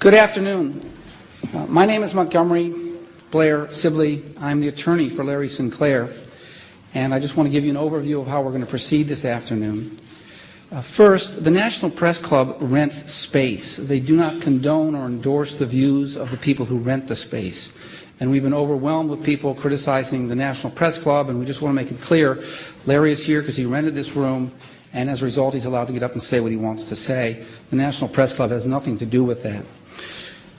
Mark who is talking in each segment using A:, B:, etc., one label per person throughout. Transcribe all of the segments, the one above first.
A: Good afternoon. My name is Montgomery Blair Sibley. I'm the attorney for Larry Sinclair, and I just want to give you an overview of how we're going to proceed this afternoon. First, the National Press Club rents space. They do not condone or endorse the views of the people who rent the space. And we've been overwhelmed with people criticizing the National Press Club, and we just want to make it clear, Larry is here because he rented this room, and as a result, he's allowed to get up and say what he wants to say. The National Press Club has nothing to do with that.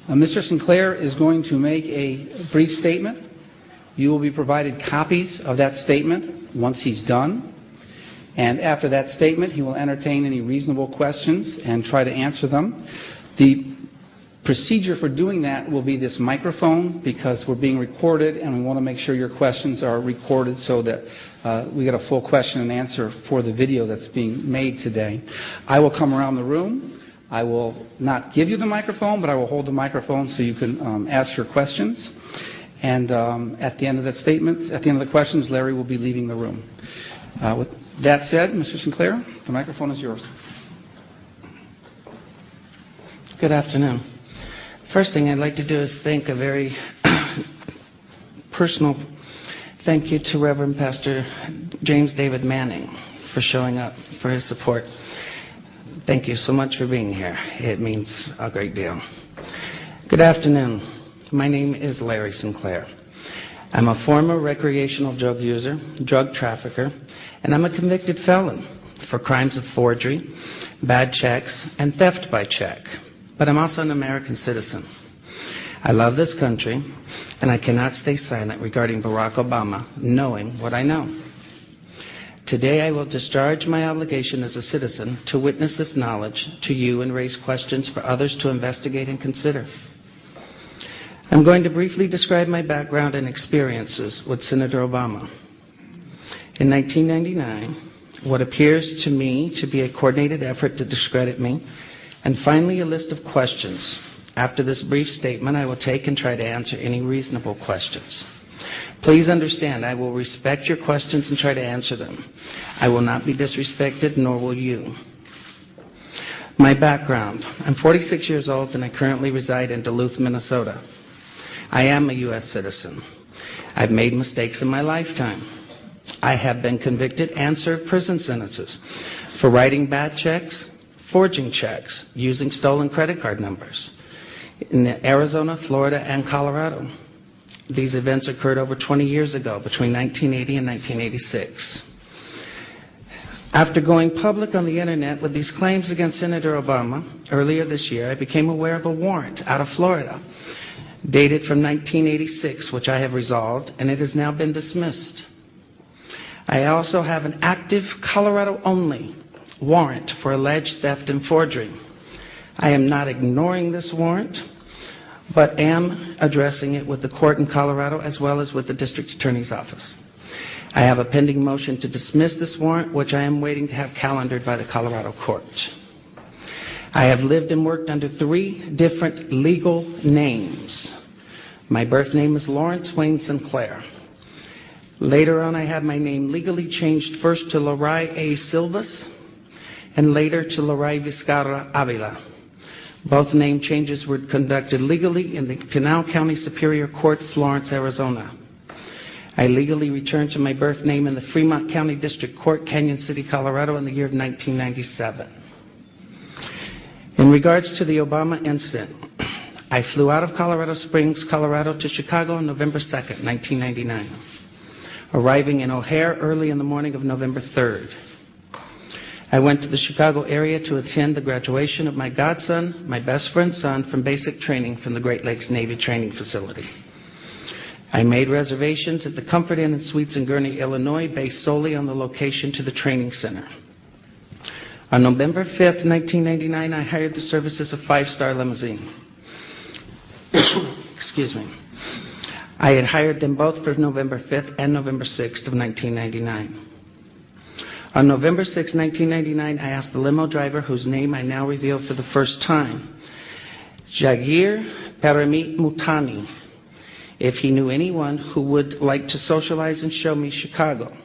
A: Mr. Sinclair is going to make a brief statement. You will be provided copies of that statement once he's done. And after that statement, he will entertain any reasonable questions and try to answer them. The procedure for doing that will be this microphone, because we're being recorded and we want to make sure your questions are recorded so that we get a full question and answer for the video that's being made today. I will come around the room. I will not give you the microphone, but I will hold the microphone so you can ask your questions. And at the end of that statement, at the end of the questions, Larry will be leaving the room. With that said, Mr. Sinclair, the microphone is yours.
B: Good afternoon. First thing I'd like to do is thank a very personal thank you to Reverend Pastor James David Manning for showing up, for his support. Thank you so much for being here. It means a great deal. Good afternoon. My name is Larry Sinclair. I'm a former recreational drug user, drug trafficker, and I'm a convicted felon for crimes of forgery, bad checks, and theft by check. But I'm also an American citizen. I love this country, and I cannot stay silent regarding Barack Obama, knowing what I know. Today I will discharge my obligation as a citizen to witness this knowledge to you and raise questions for others to investigate and consider. I'm going to briefly describe my background and experiences with Senator Obama. In 1999, what appears to me to be a coordinated effort to discredit me, and finally a list of questions. After this brief statement, I will take and try to answer any reasonable questions. Please understand, I will respect your questions and try to answer them. I will not be disrespected, nor will you. My background. I'm 46 years old and I currently reside in Duluth, Minnesota. I am a U.S. citizen. I've made mistakes in my lifetime. I have been convicted and served prison sentences for writing bad checks, forging checks, using stolen credit card numbers in Arizona, Florida, and Colorado. These events occurred over 20 years ago, between 1980 and 1986. After going public on the internet with these claims against Senator Obama earlier this year, I became aware of a warrant out of Florida dated from 1986, which I have resolved, and it has now been dismissed. I also have an active Colorado-only warrant for alleged theft and forgery. I am not ignoring this warrant, but am addressing it with the court in Colorado as well as with the district attorney's office. I have a pending motion to dismiss this warrant, which I am waiting to have calendared by the Colorado court. I have lived and worked under 3 different legal names. My birth name is Lawrence Wayne Sinclair. Later on, I had my name legally changed first to Larry A. Silvas and later to Larry Vizcarra Avila. Both name changes were conducted legally in the Pinal County Superior Court, Florence, Arizona. I legally returned to my birth name in the Fremont County District Court, Canyon City, Colorado in the year of 1997. In regards to the Obama incident, I flew out of Colorado Springs, Colorado to Chicago on November 2nd, 1999, arriving in O'Hare early in the morning of November 3rd. I went to the Chicago area to attend the graduation of my godson, my best friend's son, from basic training from the Great Lakes Navy Training Facility. I made reservations at the Comfort Inn and Suites in Gurnee, Illinois, based solely on the location to the training center. On November 5th, 1999, I hired the services of 5-Star Limousine. Excuse me. I had hired them both for November 5th and November 6th of 1999. On November 6, 1999, I asked the limo driver, whose name I now reveal for the first time, Jagir Paramit Mutani, if he knew anyone who would like to socialize and show me Chicago.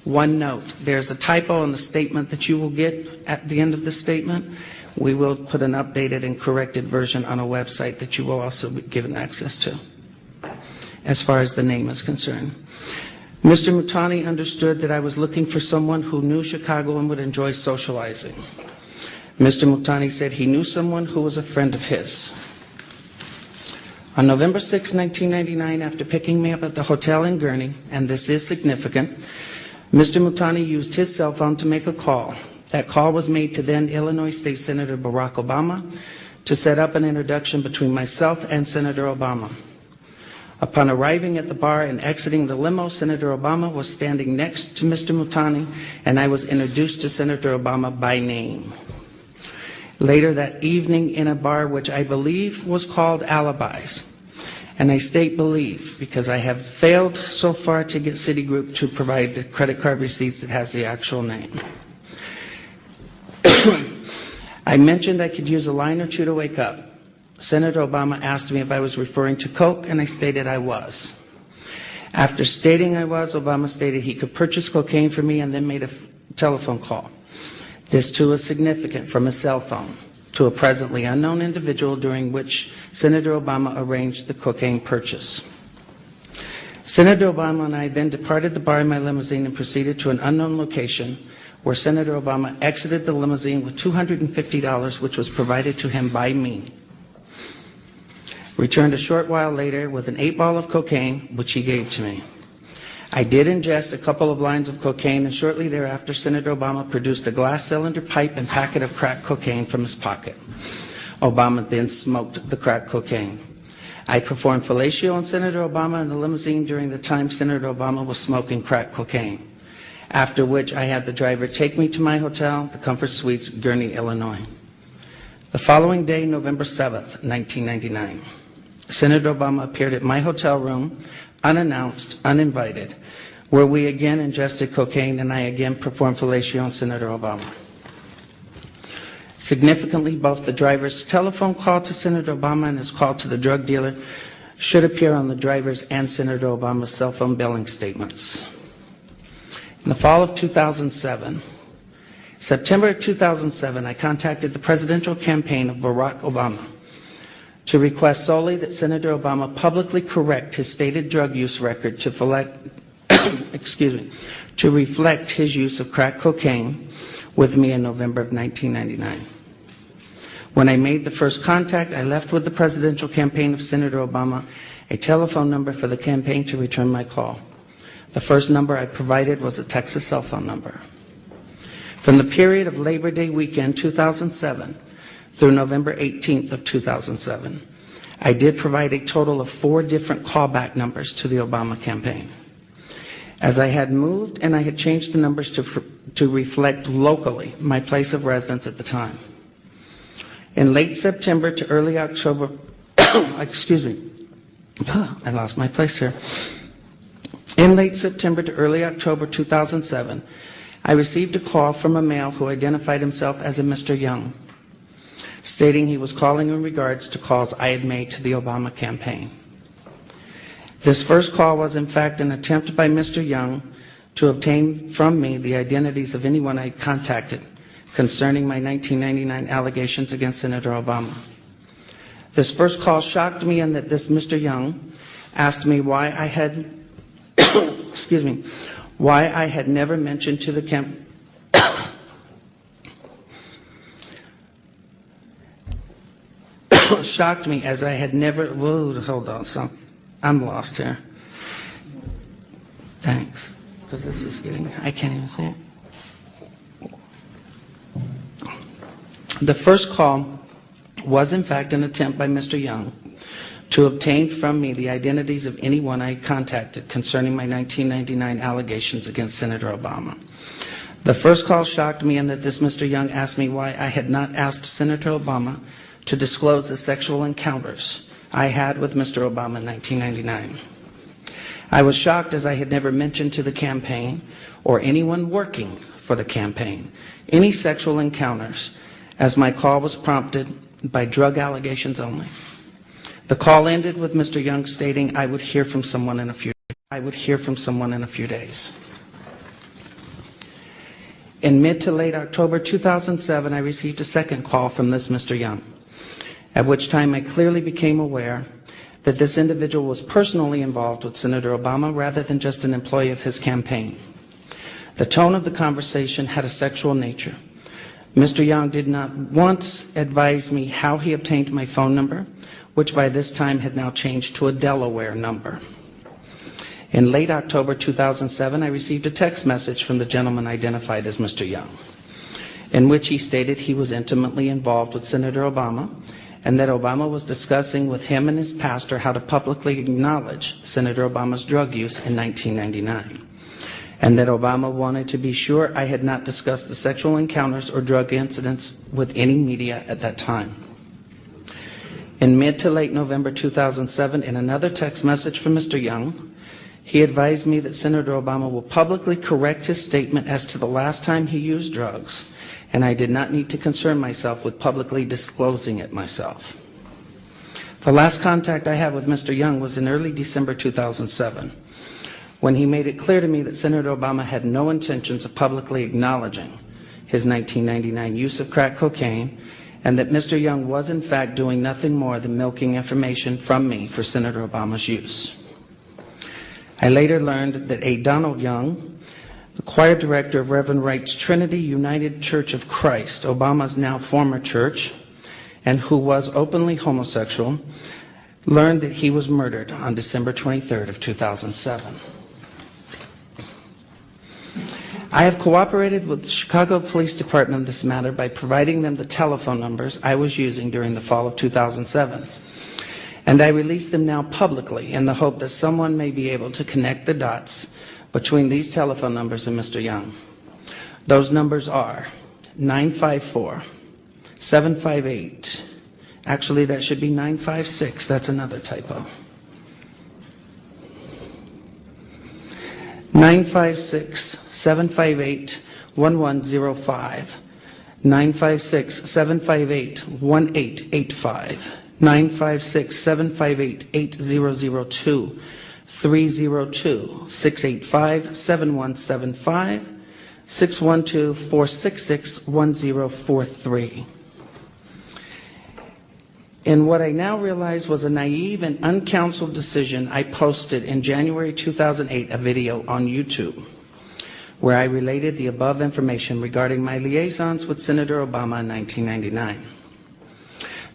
B: One note, there's a typo in the statement that you will get at the end of the statement. We will put an updated and corrected version on a website that you will also be given access to, as far as the name is concerned. Mr. Mutani understood that I was looking for someone who knew Chicago and would enjoy socializing. Mr. Mutani said he knew someone who was a friend of his. On November 6, 1999, after picking me up at the hotel in Gurnee, and this is significant, Mr. Mutani used his cell phone to make a call. That call was made to then Illinois State Senator Barack Obama to set up an introduction between myself and Senator Obama. Upon arriving at the bar and exiting the limo, Senator Obama was standing next to Mr. Mutani, and I was introduced to Senator Obama by name. Later that evening in a bar which I believe was called Alibis, and I state believe because I have failed so far to get Citigroup to provide the credit card receipts that has the actual name. I mentioned I could use a line or two to wake up. Senator Obama asked me if I was referring to coke, and I stated I was. After stating I was, Obama stated he could purchase cocaine for me and then made a telephone call. This too is significant, from a cell phone to a presently unknown individual, during which Senator Obama arranged the cocaine purchase. Senator Obama and I then departed the bar in my limousine and proceeded to an unknown location where Senator Obama exited the limousine with $250, which was provided to him by me. Returned a short while later with an 8-ball of cocaine, which he gave to me. I did ingest a couple of lines of cocaine, and shortly thereafter, Senator Obama produced a glass cylinder pipe and packet of crack cocaine from his pocket. Obama then smoked the crack cocaine. I performed fellatio on Senator Obama in the limousine during the time Senator Obama was smoking crack cocaine, after which I had the driver take me to my hotel, the Comfort Suites, Gurnee, Illinois. The following day, November 7th, 1999, Senator Obama appeared at my hotel room, unannounced, uninvited, where we again ingested cocaine, and I again performed fellatio on Senator Obama. Significantly, both the driver's telephone call to Senator Obama and his call to the drug dealer should appear on the driver's and Senator Obama's cell phone billing statements. In the fall of 2007, September 2007, I contacted the presidential campaign of Barack Obama to request solely that Senator Obama publicly correct his stated drug use record to reflect his use of crack cocaine with me in November of 1999. When I made the first contact, I left with the presidential campaign of Senator Obama a telephone number for the campaign to return my call. The first number I provided was a Texas cell phone number. From the period of Labor Day weekend 2007 through November 18th of 2007, I did provide a total of 4 different callback numbers to the Obama campaign. As I had moved and I had changed the numbers to reflect locally my place of residence at the time. In late September to early October, I lost my place here. In late September to early October 2007, I received a call from a male who identified himself as a Mr. Young, stating he was calling in regards to calls I had made to the Obama campaign. This first call was in fact an attempt by Mr. Young to obtain from me the identities of anyone I contacted concerning my 1999 allegations against Senator Obama. This first call shocked me in that this Mr. Young asked me why I had why I had never mentioned to the shocked me as I had never, hold on, I'm lost here. Thanks, because this is getting, I can't even see it. The first call was in fact an attempt by Mr. Young to obtain from me the identities of anyone I contacted concerning my 1999 allegations against Senator Obama. The first call shocked me in that this Mr. Young asked me why I had not asked Senator Obama to disclose the sexual encounters I had with Mr. Obama in 1999. I was shocked as I had never mentioned to the campaign or anyone working for the campaign any sexual encounters, as my call was prompted by drug allegations only. The call ended with Mr. Young stating I would hear from someone in a few days. In mid to late October 2007, I received a second call from this Mr. Young, at which time I clearly became aware that this individual was personally involved with Senator Obama rather than just an employee of his campaign. The tone of the conversation had a sexual nature. Mr. Young did not once advise me how he obtained my phone number, which by this time had now changed to a Delaware number. In late October 2007, I received a text message from the gentleman identified as Mr. Young, in which he stated he was intimately involved with Senator Obama and that Obama was discussing with him and his pastor how to publicly acknowledge Senator Obama's drug use in 1999, and that Obama wanted to be sure I had not discussed the sexual encounters or drug incidents with any media at that time. In mid to late November 2007, in another text message from Mr. Young, he advised me that Senator Obama will publicly correct his statement as to the last time he used drugs, and I did not need to concern myself with publicly disclosing it myself. The last contact I had with Mr. Young was in early December 2007, when he made it clear to me that Senator Obama had no intentions of publicly acknowledging his 1999 use of crack cocaine, and that Mr. Young was in fact doing nothing more than milking information from me for Senator Obama's use. I later learned that A. Donald Young, the choir director of Reverend Wright's Trinity United Church of Christ, Obama's now former church, and who was openly homosexual, learned that he was murdered on December 23rd of 2007. I have cooperated with the Chicago Police Department in this matter by providing them the telephone numbers I was using during the fall of 2007. And I release them now publicly in the hope that someone may be able to connect the dots between these telephone numbers and Mr. Young. Those numbers are 954-758. Actually, that should be 956. That's another typo. 956-758-1105. 956-758-1885. 956-758-8002, 302-685-7175, 612-466-1043. In what I now realize was a naive and uncounseled decision, I posted in January 2008 a video on YouTube where I related the above information regarding my liaisons with Senator Obama in 1999.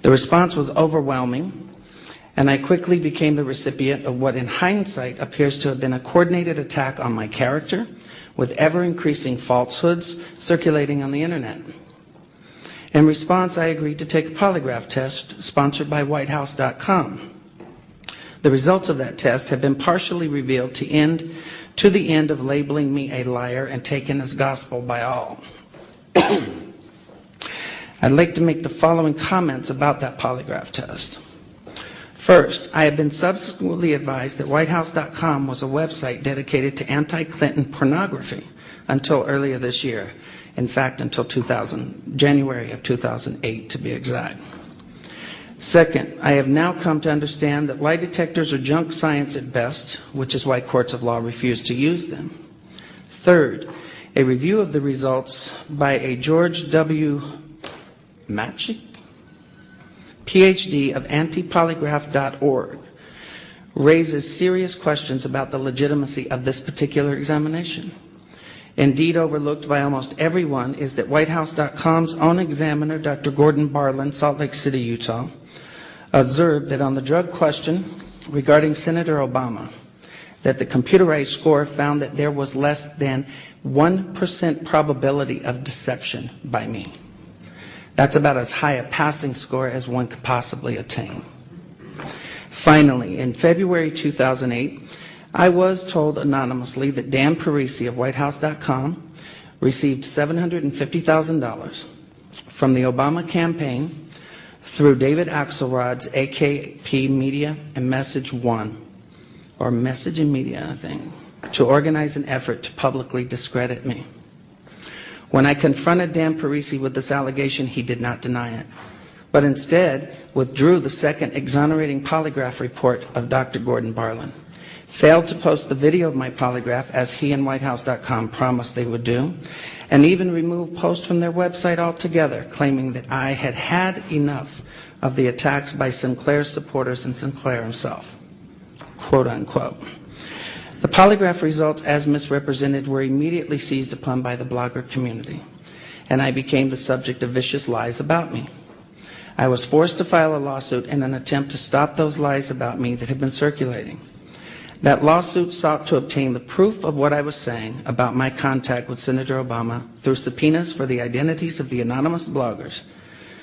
B: The response was overwhelming, and I quickly became the recipient of what in hindsight appears to have been a coordinated attack on my character, with ever-increasing falsehoods circulating on the internet. In response, I agreed to take a polygraph test sponsored by WhiteHouse.com. The results of that test have been partially revealed to the end of labeling me a liar and taken as gospel by all. I'd like to make the following comments about that polygraph test. First, I have been subsequently advised that WhiteHouse.com was a website dedicated to anti-Clinton pornography until earlier this year. In fact, until January of 2008 to be exact. Second, I have now come to understand that lie detectors are junk science at best, which is why courts of law refuse to use them. Third, a review of the results by a George W. Matchik, PhD of antipolygraph.org, raises serious questions about the legitimacy of this particular examination. Indeed, overlooked by almost everyone is that WhiteHouse.com's own examiner, Dr. Gordon Barlin, Salt Lake City, Utah, observed that on the drug question regarding Senator Obama, that the computerized score found that there was less than 1% probability of deception by me. That's about as high a passing score as one could possibly obtain. Finally, in February 2008, I was told anonymously that Dan Parisi of WhiteHouse.com received $750,000 from the Obama campaign through David Axelrod's AKP Media and Message One, or Message and Media, I think, to organize an effort to publicly discredit me. When I confronted Dan Parisi with this allegation, he did not deny it, but instead withdrew the second exonerating polygraph report of Dr. Gordon Barlin, failed to post the video of my polygraph as he and WhiteHouse.com promised they would do, and even removed posts from their website altogether, claiming that I had had enough of the attacks by Sinclair's supporters and Sinclair himself, quote unquote. The polygraph results, as misrepresented, were immediately seized upon by the blogger community, and I became the subject of vicious lies about me. I was forced to file a lawsuit in an attempt to stop those lies about me that had been circulating. That lawsuit sought to obtain the proof of what I was saying about my contact with Senator Obama through subpoenas for the identities of the anonymous bloggers,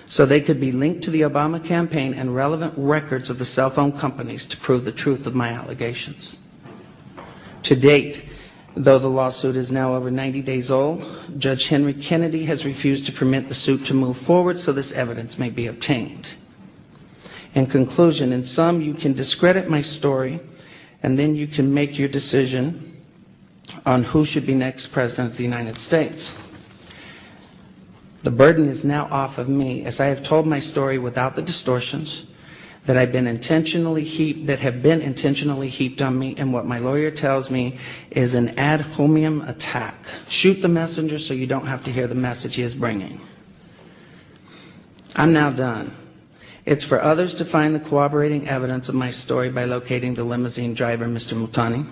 B: so they could be linked to the Obama campaign and relevant records of the cell phone companies to prove the truth of my allegations. To date, though the lawsuit is now over 90 days old, Judge Henry Kennedy has refused to permit the suit to move forward so this evidence may be obtained. In conclusion, in sum, you can discredit my story, and then you can make your decision on who should be next President of the United States. The burden is now off of me, as I have told my story without the distortions that have been intentionally heaped on me, and what my lawyer tells me is an ad hominem attack. Shoot the messenger so you don't have to hear the message he is bringing. I'm now done. It's for others to find the corroborating evidence of my story by locating the limousine driver, Mr. Multani,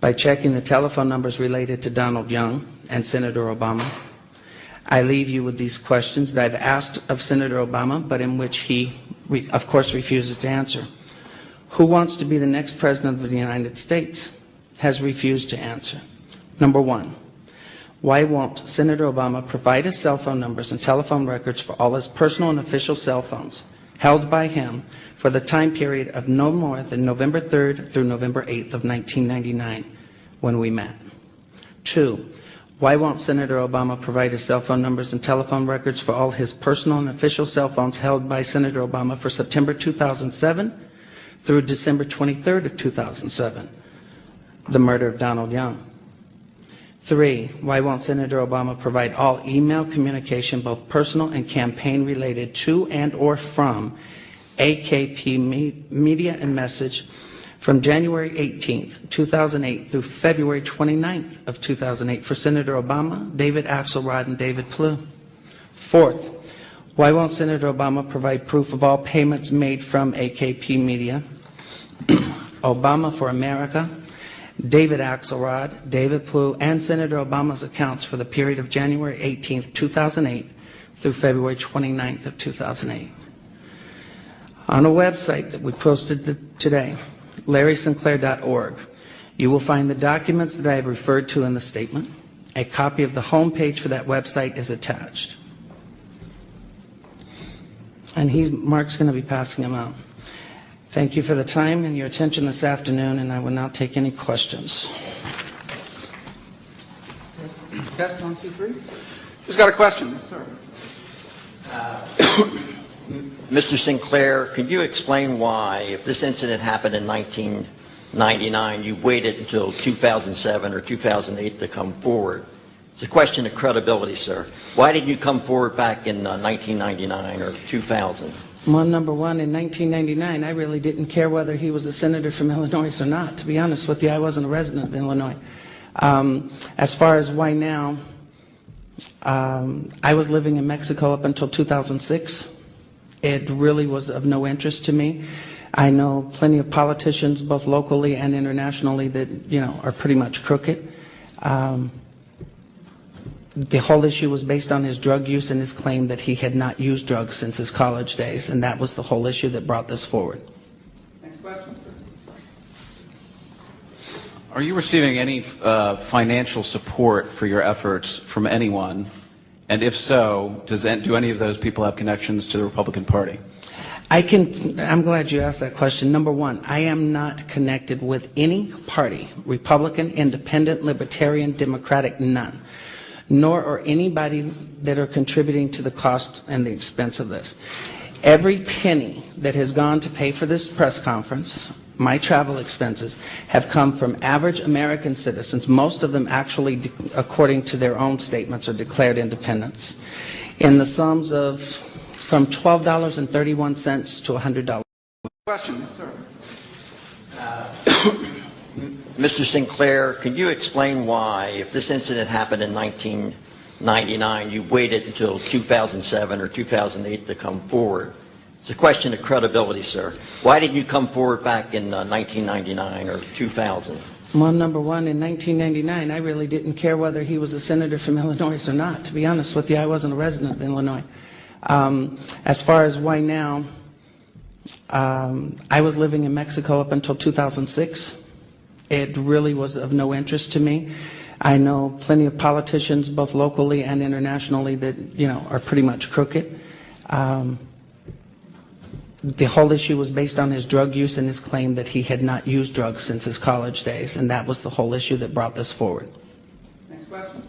B: by checking the telephone numbers related to Donald Young and Senator Obama. I leave you with these questions that I've asked of Senator Obama, but in which he, of course, refuses to answer. Who wants to be the next President of the United States? Has refused to answer. Number one, why won't Senator Obama provide his cell phone numbers and telephone records for all his personal and official cell phones held by him for the time period of no more than November 3rd through November 8th of 1999 when we met? Two, why won't Senator Obama provide his cell phone numbers and telephone records for all his personal and official cell phones held by Senator Obama for September 2007 through December 23rd of 2007, the murder of Donald Young? Three, why won't Senator Obama provide all email communication, both personal and campaign related to and or from AKP Media and Message from January 18th, 2008 through February 29th of 2008 for Senator Obama, David Axelrod, and David Plouffe? Fourth, why won't Senator Obama provide proof of all payments made from AKP Media, Obama for America, David Axelrod, David Plouffe, and Senator Obama's accounts for the period of January 18th, 2008 through February 29th of 2008? On a website that we posted today, LarrySinclair.org, you will find the documents that I have referred to in the statement. A copy of the homepage for that website is attached. And Mark's going to be passing them out. Thank you for the time and your attention this afternoon, and I will now take any questions.
A: Test 1, 2, 3. Who's got a question? Yes, sir.
C: Mr. Sinclair, could you explain why, if this incident happened in 1999, you waited until 2007 or 2008 to come forward? It's a question of credibility, sir. Why didn't you come forward back in 1999 or 2000?
B: Well, number one, in 1999, I really didn't care whether he was a senator from Illinois or not. To be honest with you, I wasn't a resident of Illinois. As far as why now, I was living in Mexico up until 2006. It really was of no interest to me. I know plenty of politicians, both locally and internationally, that are pretty much crooked. The whole issue was based on his drug use and his claim that he had not used drugs since his college days, and that was the whole issue that brought this forward.
A: Next question, sir.
D: Are you receiving any financial support for your efforts from anyone? And if so, do any of those people have connections to the Republican Party?
B: I'm glad you asked that question. Number one, I am not connected with any party, Republican, Independent, Libertarian, Democratic, none. Nor are anybody that are contributing to the cost and the expense of this. Every penny that has gone to pay for this press conference, my travel expenses, have come from average American citizens, most of them actually, according to their own statements, are declared independents, in the sums of from $12.31 to $100.
A: Question, yes, sir.
C: Mr. Sinclair, can you explain why, if this incident happened in 1999, you waited until 2007 or 2008 to come forward? It's a question of credibility, sir. Why didn't you come forward back in 1999 or 2000?
B: Well, number one, in 1999, I really didn't care whether he was a senator from Illinois or not. To be honest with you, I wasn't a resident of Illinois. As far as why now, I was living in Mexico up until 2006. It really was of no interest to me. I know plenty of politicians, both locally and internationally, that are pretty much crooked. The whole issue was based on his drug use and his claim that he had not used drugs since his college days, and that was the whole issue that brought this forward.
A: Next question.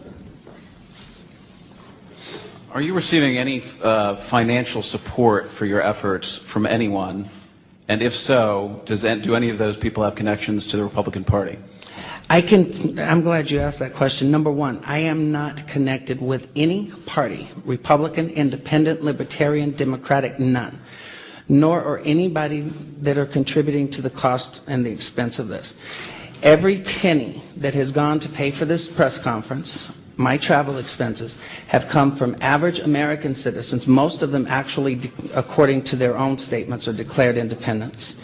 D: Are you receiving any financial support for your efforts from anyone? And if so, do any of those people have connections to the Republican Party?
B: I'm glad you asked that question. Number one, I am not connected with any party, Republican, Independent, Libertarian, Democratic, none. Nor are anybody that are contributing to the cost and the expense of this. Every penny that has gone to pay for this press conference, my travel expenses, have come from average American citizens, most of them actually, according to their own statements, are declared independents,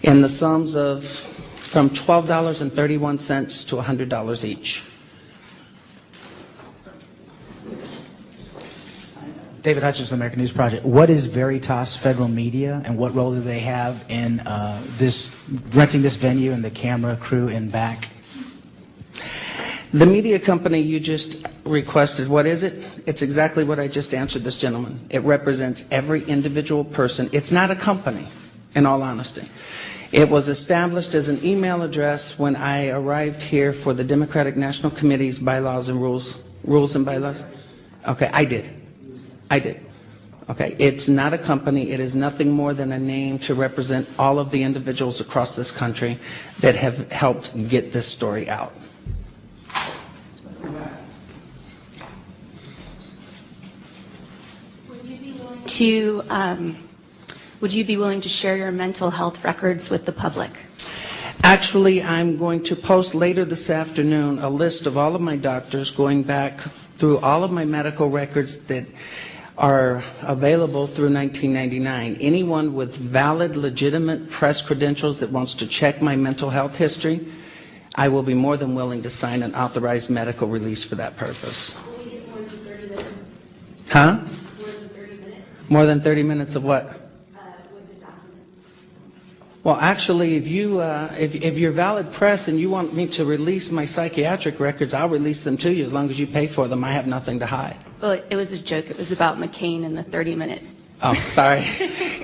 B: in the sums of from $12.31 to $100 each.
E: David Hutchins, American News Project. What is Veritas Federal Media, and what role do they have in renting this venue and the camera crew in back?
B: The media company you just requested, what is it? It's exactly what I just answered this gentleman. It represents every individual person. It's not a company, in all honesty. It was established as an email address when I arrived here for the Democratic National Committee's bylaws and rules and bylaws. Okay, I did. Okay, it's not a company. It is nothing more than a name to represent all of the individuals across this country that have helped get this story out.
F: Would you be willing to share your mental health records with the public?
B: Actually, I'm going to post later this afternoon a list of all of my doctors, going back through all of my medical records that are available through 1999. Anyone with valid, legitimate press credentials that wants to check my mental health history, I will be more than willing to sign an authorized medical release for that purpose.
F: Will we get more than 30 minutes?
B: Huh?
F: More than 30 minutes?
B: More than 30 minutes of what?
F: With the documents.
B: Well, actually, if you're valid press and you want me to release my psychiatric records, I'll release them to you as long as you pay for them. I have nothing to hide.
F: Well, it was a joke. It was about McCain and the 30-minute.
B: Oh, sorry.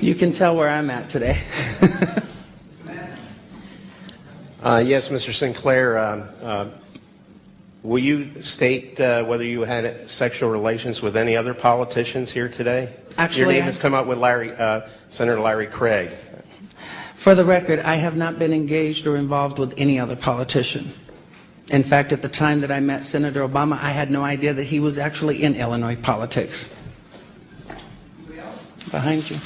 B: You can tell where I'm at today.
G: Yes, Mr. Sinclair, will you state whether you had sexual relations with any other politicians here today?
B: Actually,
G: your name has come up with Senator Larry Craig.
B: For the record, I have not been engaged or involved with any other politician. In fact, at the time that I met Senator Obama, I had no idea that he was actually in Illinois politics. Behind you.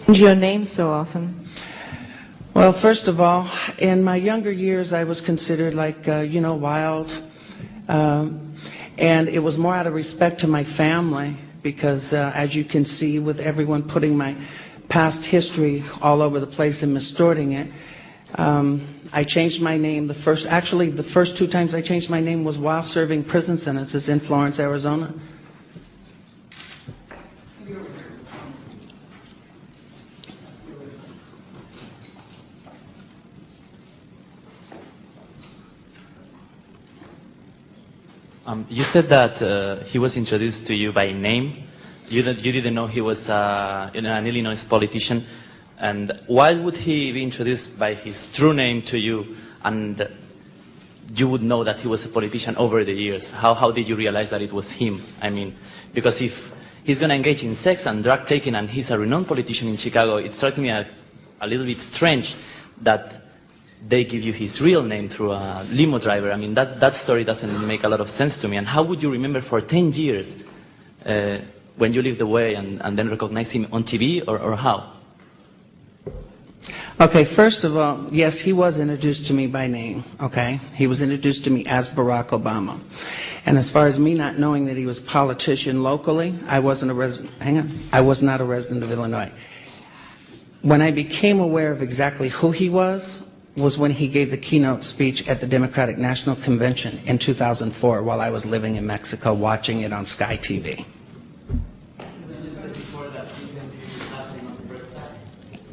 H: Change your name so often?
B: Well, first of all, in my younger years, I was considered like, wild. And it was more out of respect to my family because, as you can see, with everyone putting my past history all over the place and mistorting it, I changed my name. The first two times I changed my name was while serving prison sentences in Florence, Arizona.
I: You said that he was introduced to you by name. You didn't know he was an Illinois politician. And why would he be introduced by his true name to you, and you would know that he was a politician over the years? How did you realize that it was him? I mean, because if he's going to engage in sex and drug taking and he's a renowned politician in Chicago, it strikes me as a little bit strange that they give you his real name through a limo driver. I mean, that story doesn't make a lot of sense to me. And how would you remember for 10 years when you lived away and then recognize him on TV, or how?
B: Okay, first of all, yes, he was introduced to me by name, okay? He was introduced to me as Barack Obama. And as far as me not knowing that he was a politician locally, I was not a resident of Illinois. When I became aware of exactly who he was when he gave the keynote speech at the Democratic National Convention in 2004 while I was living in Mexico watching it on Sky TV.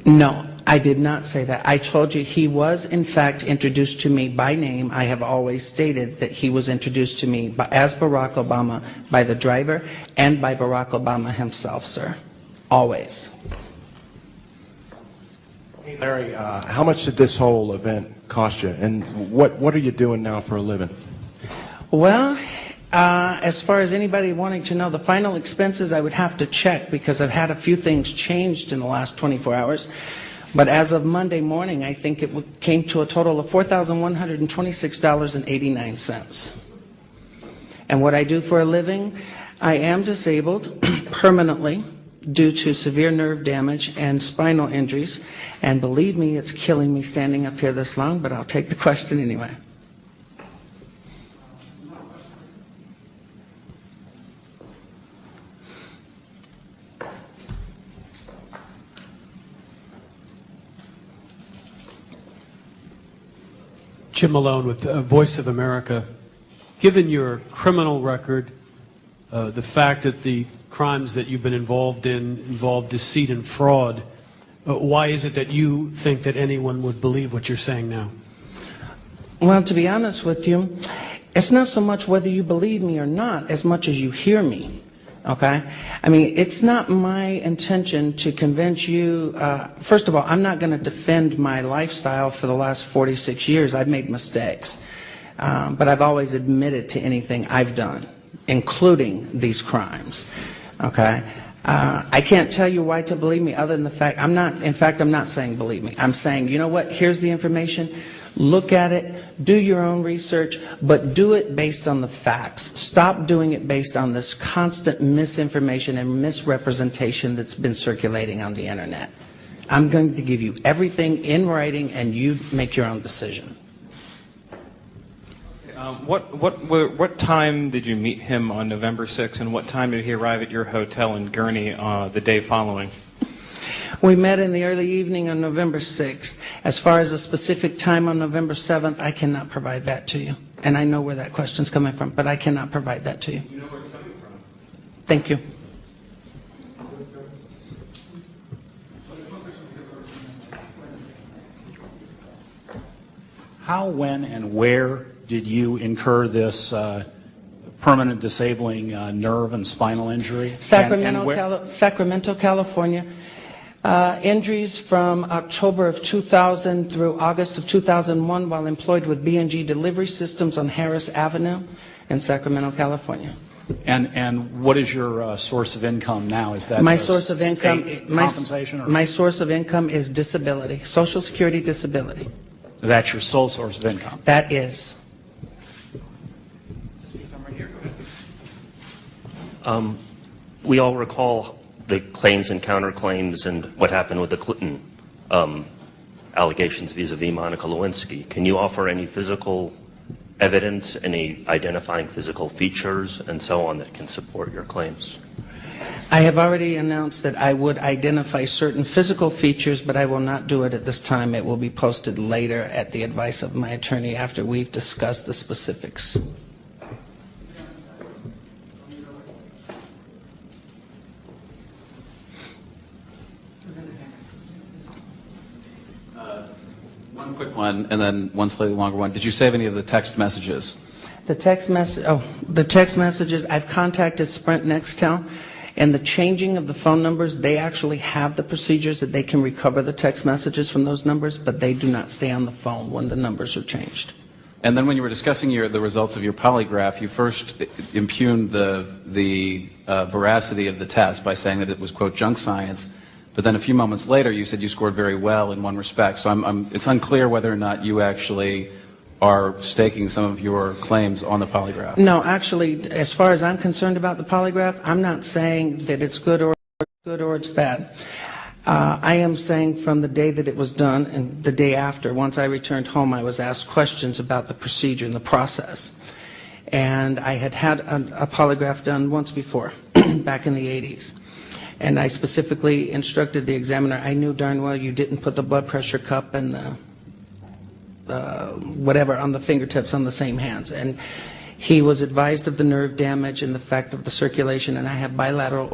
B: No, I did not say that. I told you he was, in fact, introduced to me by name. I have always stated that he was introduced to me as Barack Obama by the driver and by Barack Obama himself, sir. Always.
J: Hey, Larry, how much did this whole event cost you? And what are you doing now for a living?
B: Well, as far as anybody wanting to know the final expenses, I would have to check because I've had a few things changed in the last 24 hours. But as of Monday morning, I think it came to a total of $4,126.89. And what I do for a living, I am disabled permanently due to severe nerve damage and spinal injuries. And believe me, it's killing me standing up here this long, but I'll take the question anyway.
K: Jim Malone with Voice of America. Given your criminal record, the fact that the crimes that you've been involved in involve deceit and fraud, why is it that you think that anyone would believe what you're saying now?
B: Well, to be honest with you, it's not so much whether you believe me or not as much as you hear me. Okay? I mean, it's not my intention to convince you. First of all, I'm not going to defend my lifestyle for the last 46 years. I've made mistakes. But I've always admitted to anything I've done, including these crimes. Okay? I can't tell you why to believe me other than the fact, I'm not saying believe me. I'm saying, you know what, here's the information. Look at it, do your own research, but do it based on the facts. Stop doing it based on this constant misinformation and misrepresentation that's been circulating on the internet. I'm going to give you everything in writing and you make your own decision.
L: What time did you meet him on November 6th, and what time did he arrive at your hotel in Gurnee the day following?
B: We met in the early evening on November 6th. As far as a specific time on November 7th, I cannot provide that to you. And I know where that question's coming from, but I cannot provide that to you.
L: You know where it's coming from.
B: Thank you.
M: How, when, and where did you incur this permanent disabling nerve and spinal injury?
B: Sacramento, California. Injuries from October of 2000 through August of 2001 while employed with B&G Delivery Systems on Harris Avenue in Sacramento, California.
M: And what is your source of income now? Is that
B: my source of income?
M: Compensation?
B: My source of income is disability, Social Security disability.
M: That's your sole source of income?
B: That is.
N: We all recall the claims and counterclaims and what happened with the Clinton allegations vis-a-vis Monica Lewinsky. Can you offer any physical evidence, any identifying physical features and so on that can support your claims?
B: I have already announced that I would identify certain physical features, but I will not do it at this time. It will be posted later at the advice of my attorney after we've discussed the specifics.
D: One quick one, and then one slightly longer one. Did you save any of the text messages?
B: The text messages, I've contacted Sprint Nextel, and the changing of the phone numbers, they actually have the procedures that they can recover the text messages from those numbers, but they do not stay on the phone when the numbers are changed.
D: And then when you were discussing the results of your polygraph, you first impugned the veracity of the test by saying that it was, quote, junk science. But then a few moments later, you said you scored very well in one respect. So it's unclear whether or not you actually are staking some of your claims on the polygraph.
B: No, actually, as far as I'm concerned about the polygraph, I'm not saying that it's good or it's bad. I am saying from the day that it was done and the day after, once I returned home, I was asked questions about the procedure and the process. And I had had a polygraph done once before, back in the 80s. And I specifically instructed the examiner, I knew darn well you didn't put the blood pressure cup and whatever on the fingertips on the same hands. And he was advised of the nerve damage and the fact of the circulation, and I have bilateral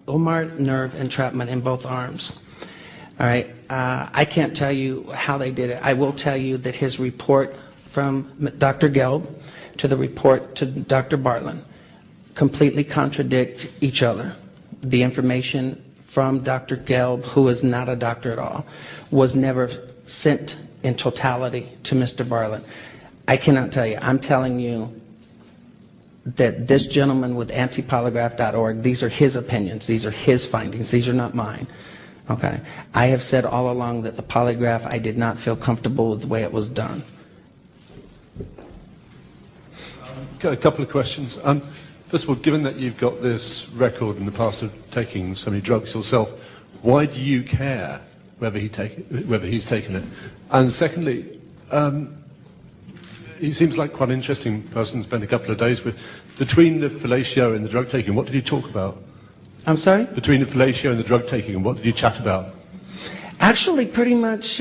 B: ulnar nerve entrapment in both arms. All right, I can't tell you how they did it. I will tell you that his report from Dr. Gelb to the report to Dr. Bartlett completely contradict each other. The information from Dr. Gelb, who is not a doctor at all, was never sent in totality to Mr. Bartlett. I cannot tell you. I'm telling you that this gentleman with antipolygraph.org, these are his opinions, these are his findings, these are not mine. Okay. I have said all along that the polygraph, I did not feel comfortable with the way it was done.
O: A couple of questions. First of all, given that you've got this record in the past of taking so many drugs yourself, why do you care whether he's taken it? And secondly, he seems like quite an interesting person to spend a couple of days with. Between the fellatio and the drug taking, what did you talk about?
B: I'm sorry?
O: Between the fellatio and the drug taking, and what did you chat about?
B: Actually, pretty much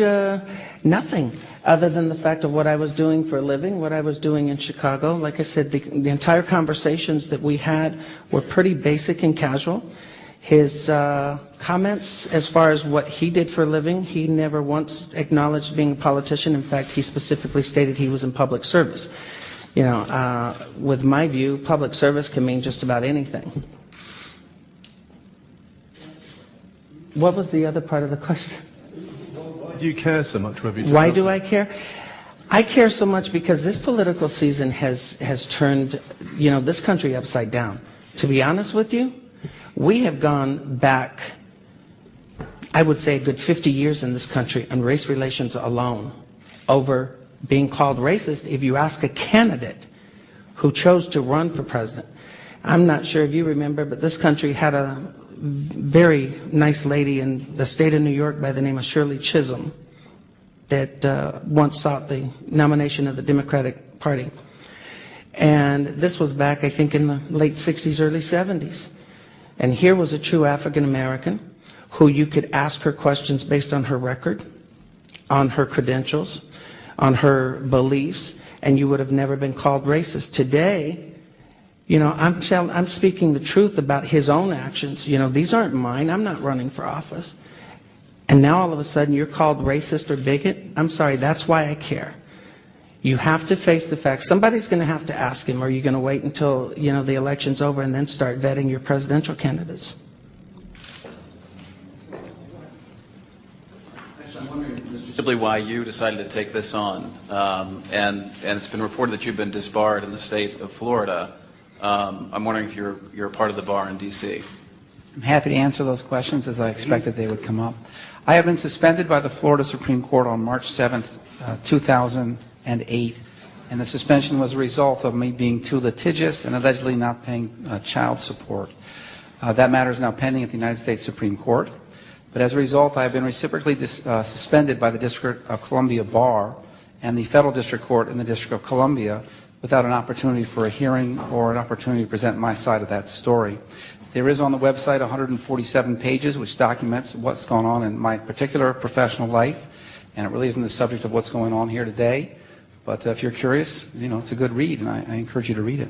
B: nothing, other than the fact of what I was doing for a living, what I was doing in Chicago. Like I said, the entire conversations that we had were pretty basic and casual. His comments as far as what he did for a living, he never once acknowledged being a politician. In fact, he specifically stated he was in public service. You know, with my view, public service can mean just about anything. What was the other part of the question?
O: Why do you care so much?
B: Why do I care? I care so much because this political season has turned, you know, this country upside down. To be honest with you, we have gone back, I would say, a good 50 years in this country on race relations alone over being called racist if you ask a candidate who chose to run for president. I'm not sure if you remember, but this country had a very nice lady in the state of New York by the name of Shirley Chisholm that once sought the nomination of the Democratic Party. And this was back, I think, in the late 60s, early 70s. And here was a true African American who you could ask her questions based on her record, on her credentials, on her beliefs, and you would have never been called racist. Today, you know, I'm speaking the truth about his own actions. You know, these aren't mine. I'm not running for office. And now all of a sudden you're called racist or bigot? I'm sorry, that's why I care. You have to face the facts. Somebody's going to have to ask him, or are you going to wait until, you know, the election's over and then start vetting your presidential candidates?
D: Actually, I'm wondering, Mr. Sibley, why you decided to take this on. And it's been reported that you've been disbarred in the state of Florida. I'm wondering if you're a part of the bar in D.C.
A: I'm happy to answer those questions as I expected they would come up. I have been suspended by the Florida Supreme Court on March 7th, 2008, and the suspension was a result of me being too litigious and allegedly not paying child support. That matter is now pending at the United States Supreme Court, but as a result I have been reciprocally suspended by the District of Columbia Bar and the Federal District Court in the District of Columbia without an opportunity for a hearing or an opportunity to present my side of that story. There is on the website 147 pages which documents what's going on in my particular professional life, and it really isn't the subject of what's going on here today. But if you're curious, you know, it's a good read, and I encourage you to read it.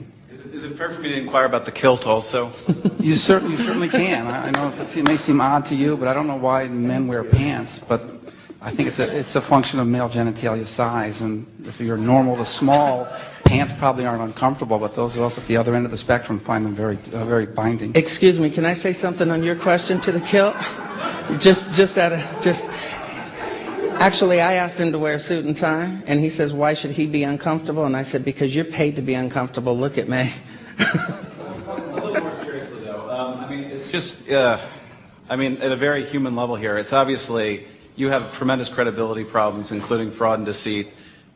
D: Is it fair for me to inquire about the kilt also?
A: You certainly can. I know it may seem odd to you, but I don't know why men wear pants, but I think it's a function of male genitalia size, and if you're normal to small, pants probably aren't uncomfortable, but those of us at the other end of the spectrum find them very binding.
B: Excuse me, can I say something on your question to the kilt? Actually, I asked him to wear a suit and tie, and he says, why should he be uncomfortable? And I said, because you're paid to be uncomfortable. Look at me.
D: A little more seriously, though. I mean, it's just, I mean, at a very human level here, it's obviously you have tremendous credibility problems, including fraud and deceit.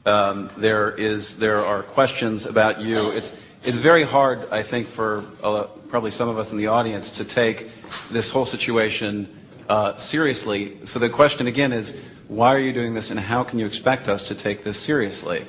D: There are questions about you. It's very hard, I think, for probably some of us in the audience to take this whole situation seriously. So the question again is, why are you doing this, and how can you expect us to take this seriously?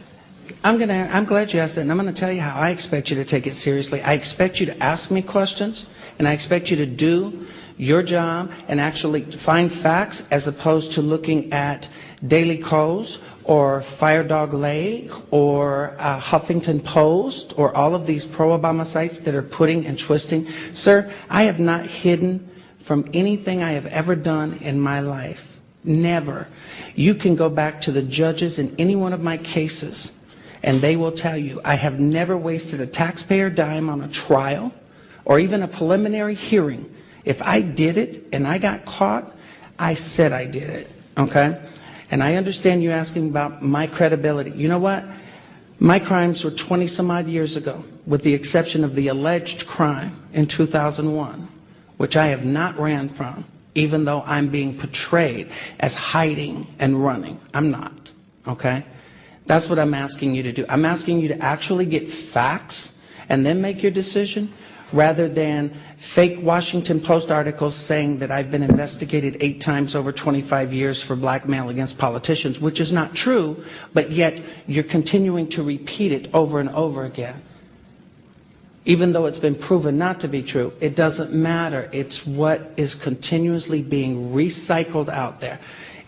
B: I'm glad you asked that, and I'm going to tell you how I expect you to take it seriously. I expect you to ask me questions, and I expect you to do your job and actually find facts as opposed to looking at Daily Kos or Fire Dog Lake or Huffington Post or all of these pro-Obama sites that are putting and twisting. Sir, I have not hidden from anything I have ever done in my life. Never. You can go back to the judges in any one of my cases, and they will tell you I have never wasted a taxpayer dime on a trial or even a preliminary hearing. If I did it and I got caught, I said I did it, okay? And I understand you asking about my credibility. You know what? My crimes were 20 some odd years ago, with the exception of the alleged crime in 2001, which I have not ran from, even though I'm being portrayed as hiding and running. I'm not, okay? That's what I'm asking you to do. I'm asking you to actually get facts and then make your decision, rather than fake Washington Post articles saying that I've been investigated 8 times over 25 years for blackmail against politicians, which is not true, but yet you're continuing to repeat it over and over again. Even though it's been proven not to be true, it doesn't matter. It's what is continuously being recycled out there.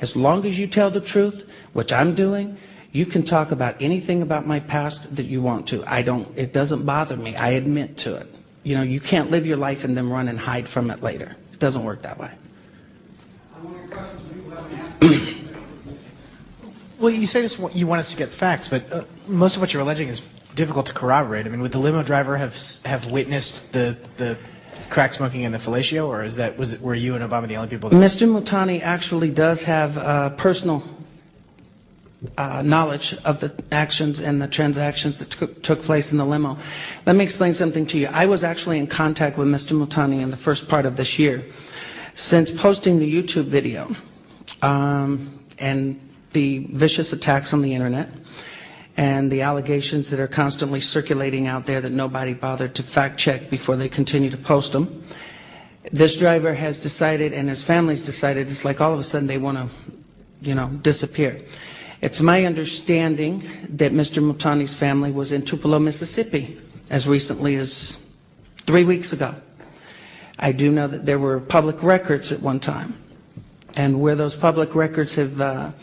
B: As long as you tell the truth, which I'm doing, you can talk about anything about my past that you want to. It doesn't bother me. I admit to it. You know, you can't live your life and then run and hide from it later. It doesn't work that way.
E: Well, you say you want us to get facts, but most of what you're alleging is difficult to corroborate. I mean, would the limo driver have witnessed the crack smoking and the fellatio, or were you and Obama the only people that...
B: Mr. Multani actually does have personal knowledge of the actions and the transactions that took place in the limo. Let me explain something to you. I was actually in contact with Mr. Multani in the first part of this year. Since posting the YouTube video and the vicious attacks on the internet and the allegations that are constantly circulating out there that nobody bothered to fact check before they continue to post them, this driver has decided, and his family's decided, it's like all of a sudden they want to, disappear. It's my understanding that Mr. Multani's family was in Tupelo, Mississippi as recently as 3 weeks ago. I do know that there were public records at one time, and where those public records have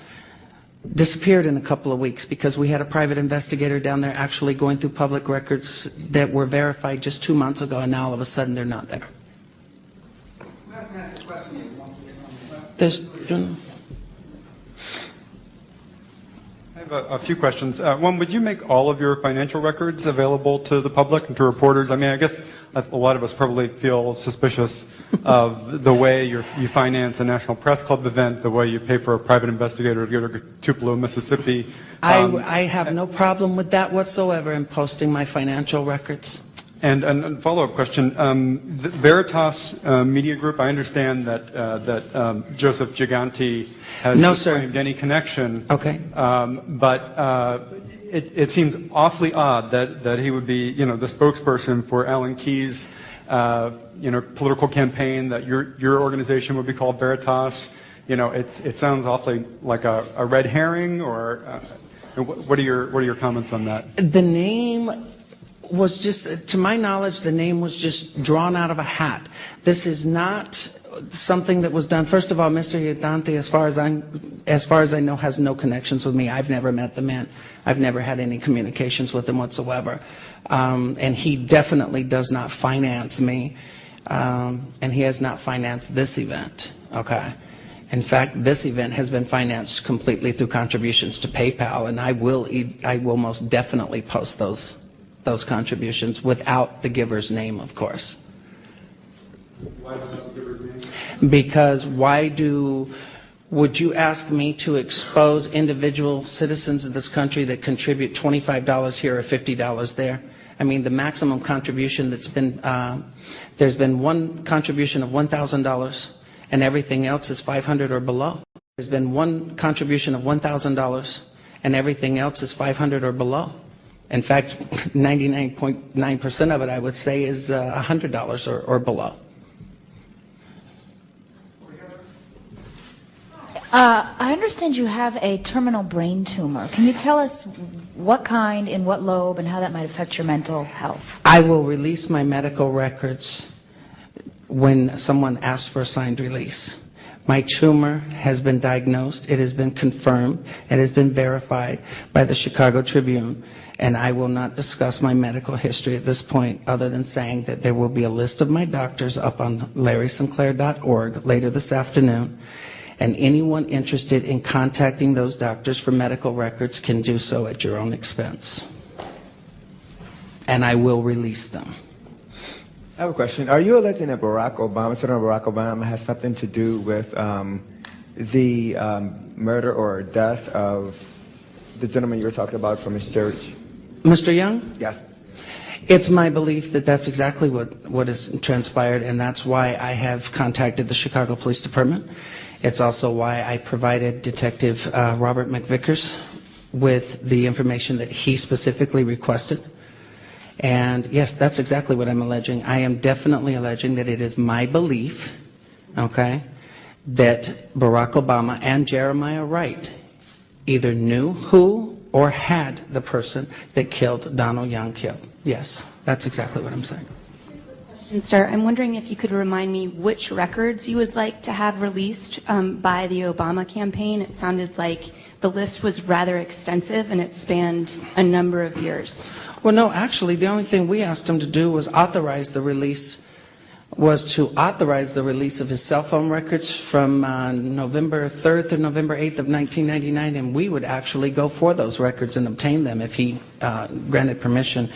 B: disappeared in a couple of weeks because we had a private investigator down there actually going through public records that were verified just 2 months ago, and now all of a sudden they're not there.
P: I have a few questions. One, would you make all of your financial records available to the public and to reporters? I mean, I guess a lot of us probably feel suspicious of the way you finance a National Press Club event, the way you pay for a private investigator to go to Tupelo, Mississippi.
B: I have no problem with that whatsoever in posting my financial records.
P: And a follow-up question. The Veritas Media Group, I understand that Joseph Giganti has disclaimed any connection.
B: Okay.
P: But it seems awfully odd that he would be, the spokesperson for Alan Keyes, political campaign, that your organization would be called Veritas. It sounds awfully like a red herring, or what are your comments on that?
B: The name was just, to my knowledge, the name was just drawn out of a hat. This is not something that was done. First of all, Mr. Giganti, as far as I know, has no connections with me. I've never met the man. I've never had any communications with him whatsoever. And he definitely does not finance me. And he has not financed this event. Okay. In fact, this event has been financed completely through contributions to PayPal, and I will most definitely post those contributions without the giver's name, of course.
P: Why not the giver's name?
B: Because would you ask me to expose individual citizens of this country that contribute $25 here or $50 there? I mean, the maximum contribution that's been, there's been one contribution of $1,000 and everything else is $500 or below. There's been one contribution of $1,000 and everything else is $500 or below. In fact, 99.9% of it, I would say, is $100 or below.
Q: I understand you have a terminal brain tumor. Can you tell us what kind, in what lobe, and how that might affect your mental health?
B: I will release my medical records when someone asks for a signed release. My tumor has been diagnosed, it has been confirmed, it has been verified by the Chicago Tribune, and I will not discuss my medical history at this point other than saying that there will be a list of my doctors up on larrysinclair.org later this afternoon, and anyone interested in contacting those doctors for medical records can do so at your own expense. And I will release them.
R: I have a question. Are you alleging that Senator Barack Obama has something to do with the murder or death of the gentleman you were talking about from his church?
B: Mr. Young?
R: Yes.
B: It's my belief that that's exactly what has transpired, and that's why I have contacted the Chicago Police Department. It's also why I provided Detective Robert McVickers with the information that he specifically requested. And yes, that's exactly what I'm alleging. I am definitely alleging that it is my belief, okay, that Barack Obama and Jeremiah Wright either knew who or had the person that killed Donald Young killed. Yes, that's exactly what I'm saying.
F: And sir, I'm wondering if you could remind me which records you would like to have released by the Obama campaign. It sounded like the list was rather extensive and it spanned a number of years.
B: Well, no, actually, the only thing we asked him to do was to authorize the release of his cell phone records from November 3rd to November 8th of 1999, and we would actually go for those records and obtain them if he granted permission.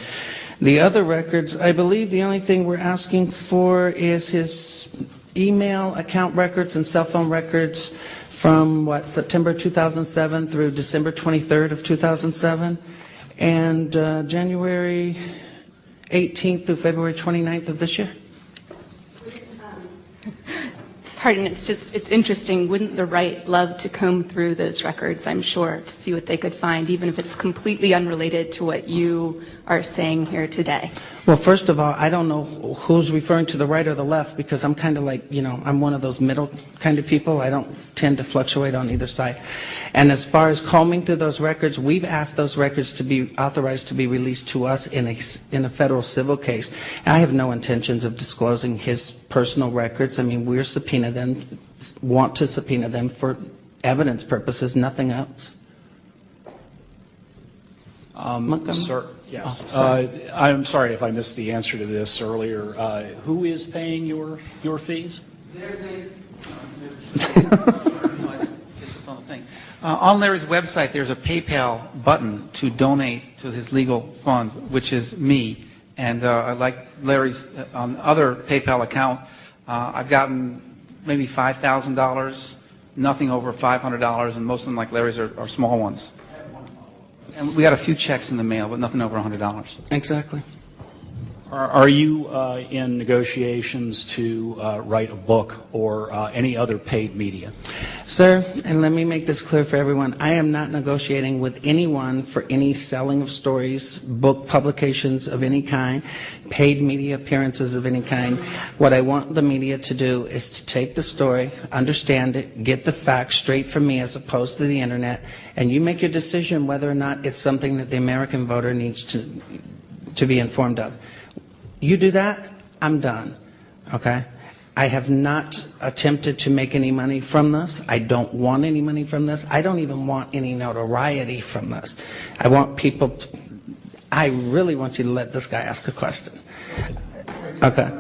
B: The other records, I believe the only thing we're asking for is his email account records and cell phone records from, September 2007 through December 23rd of 2007, and January 18th through February 29th of this year.
F: Pardon, it's interesting. Wouldn't the right love to comb through those records, I'm sure, to see what they could find, even if it's completely unrelated to what you are saying here today?
B: Well, first of all, I don't know who's referring to the right or the left, because I'm kind of like, I'm one of those middle kind of people. I don't tend to fluctuate on either side. And as far as combing through those records, we've asked those records to be authorized to be released to us in a federal civil case. I have no intentions of disclosing his personal records. I mean, want to subpoena them for evidence purposes, nothing else.
M: Sir, yes.
B: Oh,
M: I'm sorry if I missed the answer to this earlier. Who is paying your fees?
A: On Larry's website, there's a PayPal button to donate to his legal fund, which is me. And like Larry's other PayPal account, I've gotten maybe $5,000, nothing over $500, and most of them, like Larry's, are small ones. And we got a few checks in the mail, but nothing over $100.
B: Exactly.
M: Are you in negotiations to write a book or any other paid media?
B: Sir, and let me make this clear for everyone, I am not negotiating with anyone for any selling of stories, book publications of any kind, paid media appearances of any kind. What I want the media to do is to take the story, understand it, get the facts straight from me as opposed to the internet, and you make your decision whether or not it's something that the American voter needs to be informed of. You do that, I'm done, okay? I have not attempted to make any money from this. I don't want any money from this. I don't even want any notoriety from this. I want people to, I really want you to let this guy ask a question. Okay.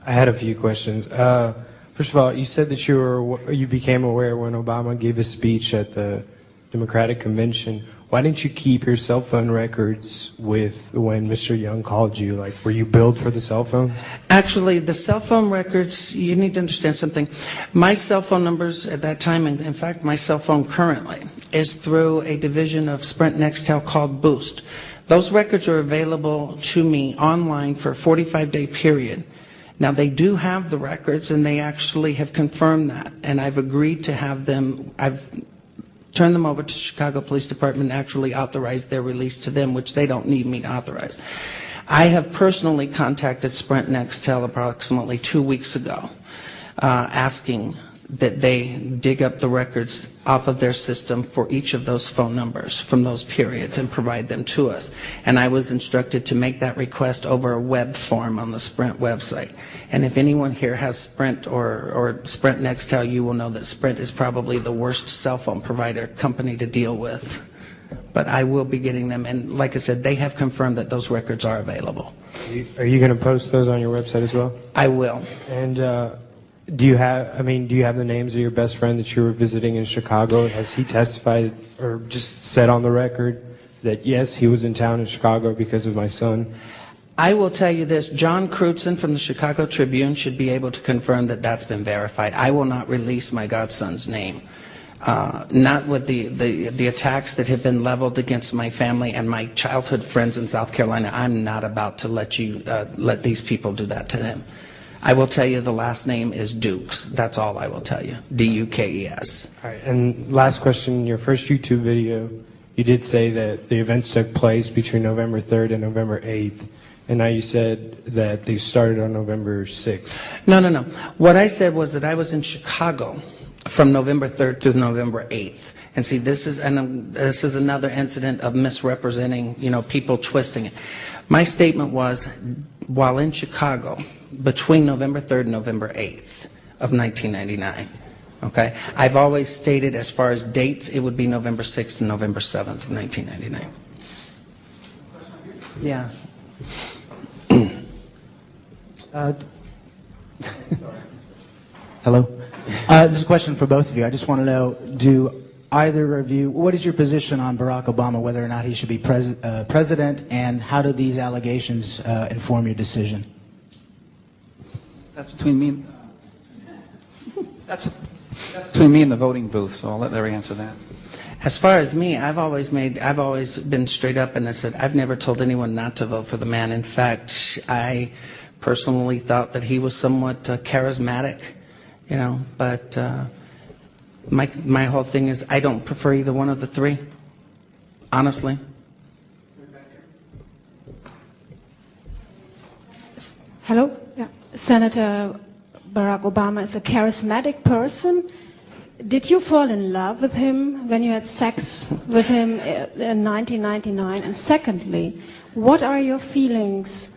S: I had a few questions. First of all, you said that you became aware when Obama gave a speech at the Democratic Convention. Why didn't you keep your cell phone records with when Mr. Young called you? Like, were you billed for the cell phones?
B: Actually, the cell phone records, you need to understand something. My cell phone numbers at that time, and in fact my cell phone currently, is through a division of Sprint Nextel called Boost. Those records are available to me online for a 45-day period. Now, they do have the records, and they actually have confirmed that, and I've agreed to have them, I've turned them over to Chicago Police Department and actually authorized their release to them, which they don't need me to authorize. I have personally contacted Sprint Nextel approximately 2 weeks ago asking that they dig up the records off of their system for each of those phone numbers from those periods and provide them to us. And I was instructed to make that request over a web form on the Sprint website. And if anyone here has Sprint or Sprint Nextel, you will know that Sprint is probably the worst cell phone provider company to deal with. But I will be getting them, and like I said, they have confirmed that those records are available.
S: Are you going to post those on your website as well?
B: I will.
S: And do you have the names of your best friend that you were visiting in Chicago? Has he testified or just said on the record that, yes, he was in town in Chicago because of my son?
B: I will tell you this, John Crutzen from the Chicago Tribune should be able to confirm that that's been verified. I will not release my godson's name. Not with the attacks that have been leveled against my family and my childhood friends in South Carolina. I'm not about to let these people do that to him. I will tell you the last name is Dukes. That's all I will tell you. D-U-K-E-S.
S: All right, and last question, in your first YouTube video, you did say that the events took place between November 3rd and November 8th. And now you said that they started on November 6th.
B: No. What I said was that I was in Chicago from November 3rd to November 8th. And see, this is another incident of misrepresenting, people twisting it. My statement was, while in Chicago, between November 3rd and November 8th of 1999. Okay? I've always stated, as far as dates, it would be November 6th and November 7th of 1999. Yeah.
T: Hello. This is a question for both of you. I just want to know, do either of you, what is your position on Barack Obama, whether or not he should be president, and how do these allegations inform your decision?
A: That's between me and the voting booth, so I'll let Larry answer that.
B: As far as me, I've always been straight up, and I said I've never told anyone not to vote for the man. In fact, I personally thought that he was somewhat charismatic, but my whole thing is I don't prefer either one of the three, honestly.
U: Hello? Yeah. Senator Barack Obama is a charismatic person. Did you fall in love with him when you had sex with him in 1999? And secondly, what are your feelings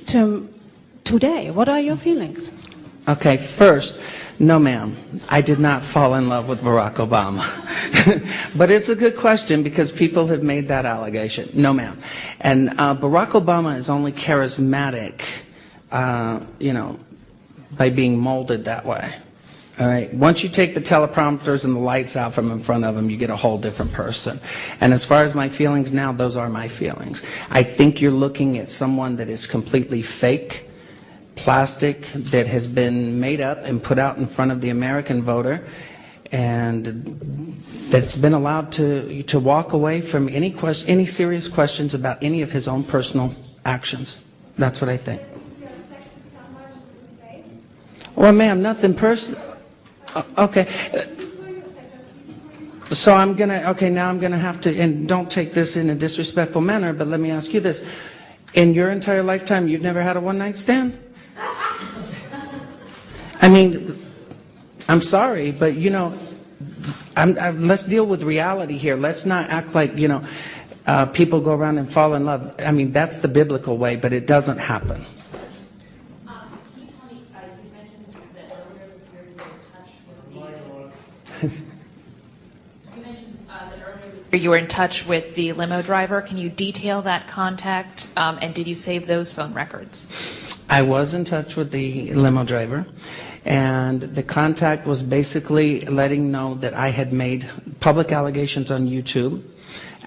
U: today? What are your feelings?
B: Okay, first, no ma'am, I did not fall in love with Barack Obama. But it's a good question because people have made that allegation. No ma'am. And Barack Obama is only charismatic, by being molded that way. All right. Once you take the teleprompters and the lights out from in front of him, you get a whole different person. And as far as my feelings now, those are my feelings. I think you're looking at someone that is completely fake, plastic, that has been made up and put out in front of the American voter, and that's been allowed to walk away from any serious questions about any of his own personal actions. That's what I think. Well, ma'am, nothing personal. Okay. So now I'm going to have to, and don't take this in a disrespectful manner, but let me ask you this. In your entire lifetime, you've never had a one-night stand? I mean, I'm sorry, but, let's deal with reality here. Let's not act like, people go around and fall in love. I mean, that's the biblical way, but it doesn't happen.
V: You were in touch with the limo driver. Can you detail that contact, and did you save those phone records?
B: I was in touch with the limo driver, and the contact was basically letting know that I had made public allegations on YouTube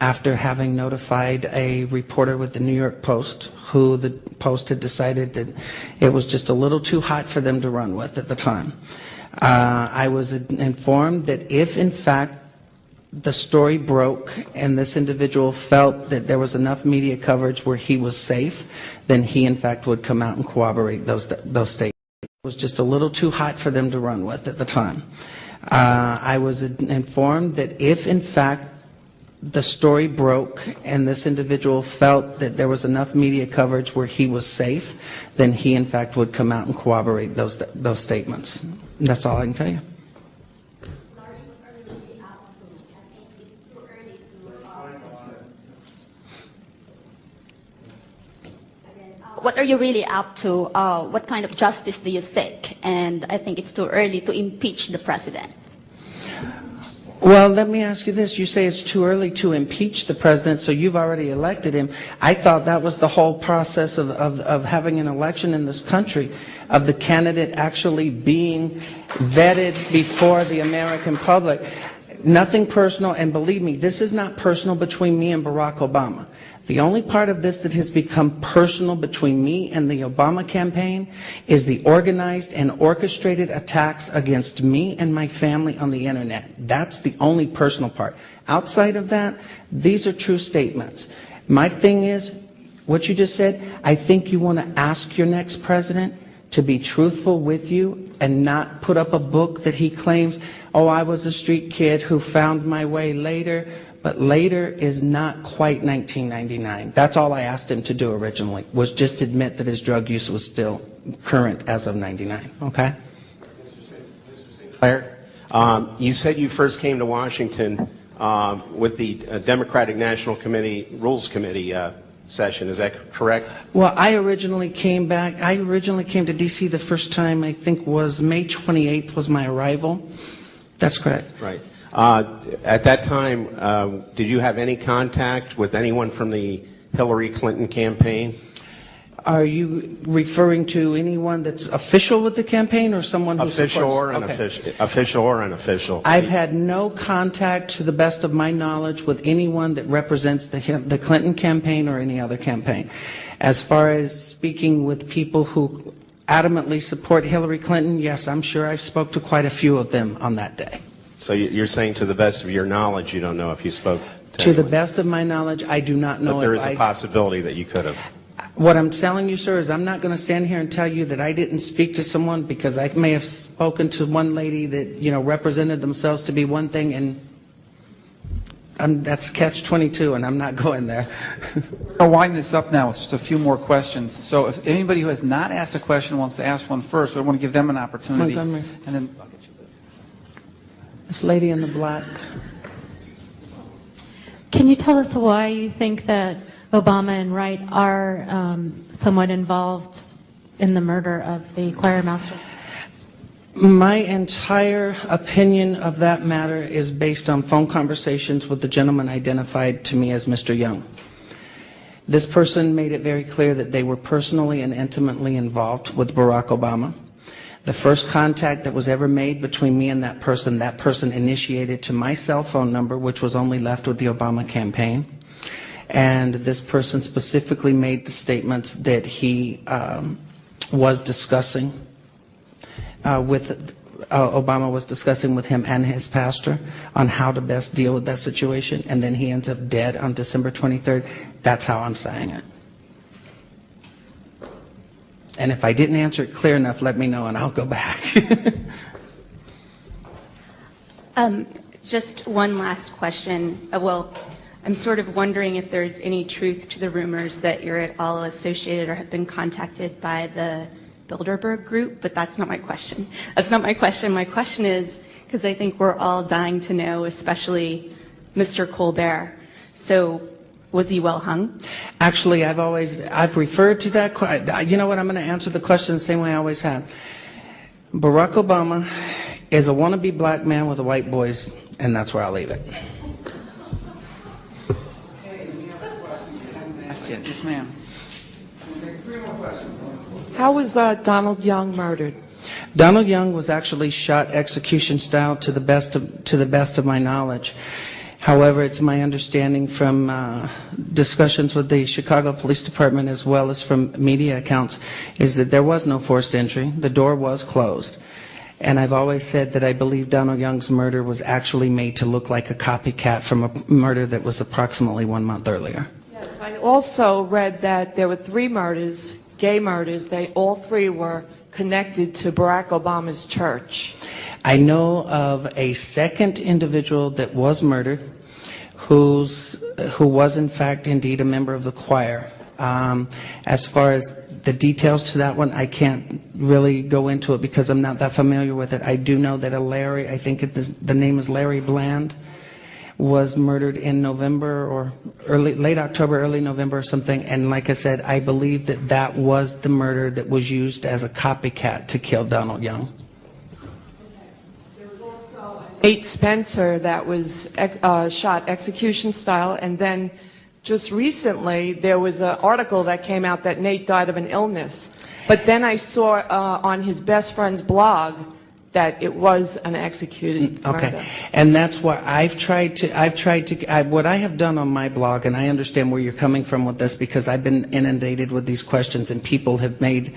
B: after having notified a reporter with the New York Post, who the Post had decided that it was just a little too hot for them to run with at the time. I was informed that if, in fact, the story broke and this individual felt that there was enough media coverage where he was safe, then he, in fact, would come out and corroborate those statements. It was just a little too hot for them to run with at the time. I was informed that if, in fact, the story broke and this individual felt that there was enough media coverage where he was safe, then he, in fact, would come out and corroborate those statements. That's all I can tell you.
C: What are you really up to? What kind of justice do you seek? And I think it's too early to impeach the president.
B: Well, let me ask you this. You say it's too early to impeach the president, so you've already elected him. I thought that was the whole process of having an election in this country, of the candidate actually being vetted before the American public. Nothing personal, and believe me, this is not personal between me and Barack Obama. The only part of this that has become personal between me and the Obama campaign is the organized and orchestrated attacks against me and my family on the internet. That's the only personal part. Outside of that, these are true statements. My thing is, what you just said, I think you want to ask your next president to be truthful with you and not put up a book that he claims, oh, I was a street kid who found my way later. But later is not quite 1999. That's all I asked him to do originally, was just admit that his drug use was still current as of 99. Okay?
G: Sinclair, you said you first came to Washington with the Democratic National Committee Rules Committee session. Is that correct?
B: Well, I originally came to D.C. the first time, I think was May 28th was my arrival. That's correct.
G: Right. At that time, did you have any contact with anyone from the Hillary Clinton campaign?
B: Are you referring to anyone that's official with the campaign or someone who
G: official
B: supports?
G: or unofficial? Official or unofficial?
B: I've had no contact, to the best of my knowledge, with anyone that represents the Clinton campaign or any other campaign. As far as speaking with people who adamantly support Hillary Clinton, yes, I'm sure I've spoke to quite a few of them on that day.
G: So you're saying, to the best of your knowledge, you don't know if you spoke
B: to the best of my knowledge, I do not know.
G: But there is a possibility that you could have.
B: What I'm telling you, sir, is I'm not going to stand here and tell you that I didn't speak to someone, because I may have spoken to one lady that, represented themselves to be one thing, and that's catch-22, and I'm not going there.
A: I'll wind this up now with just a few more questions. So if anybody who has not asked a question wants to ask one first, we want to give them an opportunity.
B: Montgomery.
A: And then
B: this lady in the black.
W: Can you tell us why you think that Obama and Wright are somewhat involved in the murder of the choir master?
B: My entire opinion of that matter is based on phone conversations with the gentleman identified to me as Mr. Young. This person made it very clear that they were personally and intimately involved with Barack Obama. The first contact that was ever made between me and that person initiated to my cell phone number, which was only left with the Obama campaign. And this person specifically made the statements that he was discussing Obama was discussing with him and his pastor on how to best deal with that situation. And then he ends up dead on December 23rd. That's how I'm saying it. And if I didn't answer it clear enough, let me know and I'll go back.
F: Just one last question. Well, I'm sort of wondering if there's any truth to the rumors that you're at all associated or have been contacted by the Bilderberg group, but that's not my question. That's not my question. My question is, because I think we're all dying to know, especially Mr. Colbert. So, was he well hung?
B: Actually, I've referred to that. You know what? I'm going to answer the question the same way I always have. Barack Obama is a wannabe black man with a white voice, and that's where I'll leave it.
A: Yes, ma'am.
H: How was Donald Young murdered?
B: Donald Young was actually shot execution style, to the best of my knowledge. However, it's my understanding from discussions with the Chicago Police Department as well as from media accounts is that there was no forced entry. The door was closed. And I've always said that I believe Donald Young's murder was actually made to look like a copycat from a murder that was approximately 1 month earlier.
H: Yes, I also read that there were 3 murders, gay murders. All 3 were connected to Barack Obama's church.
B: I know of a second individual that was murdered who was in fact indeed a member of the choir As far as the details to that one, I can't really go into it because I'm not that familiar with it. I do know that a Larry, I think the name is Larry Bland, was murdered in November or late October, early November or something. And like I said, I believe that that was the murder that was used as a copycat to kill Donald Young.
H: Nate Spitzer that was shot execution style, and then just recently there was an article that came out that Nate died of an illness. But then I saw on his best friend's blog that it was an executed
B: Okay,
H: murder.
B: and that's why what I have done on my blog, and I understand where you're coming from with this because I've been inundated with these questions and people have made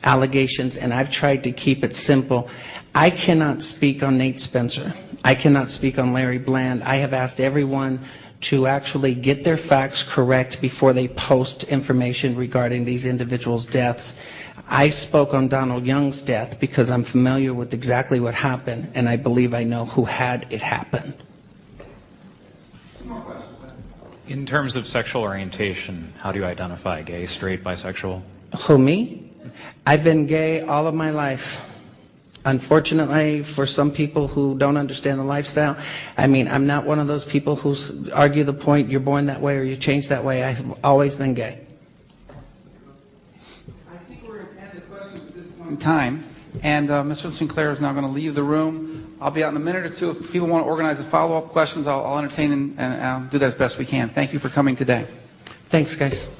B: allegations, and I've tried to keep it simple. I cannot speak on Nate Spitzer. I cannot speak on Larry Bland. I have asked everyone to actually get their facts correct before they post information regarding these individuals' deaths. I spoke on Donald Young's death because I'm familiar with exactly what happened, and I believe I know who had it happen.
I: In terms of sexual orientation, how do you identify gay, straight, bisexual?
B: Who, me? I've been gay all of my life. Unfortunately, for some people who don't understand the lifestyle, I mean, I'm not one of those people who argue the point, you're born that way or you change that way. I've always been gay.
A: Time, and Mr. Sinclair is now going to leave the room. I'll be out in a minute or two. If people want to organize a follow-up questions, I'll entertain and do that as best we can. Thank you for coming today.
B: Thanks, guys.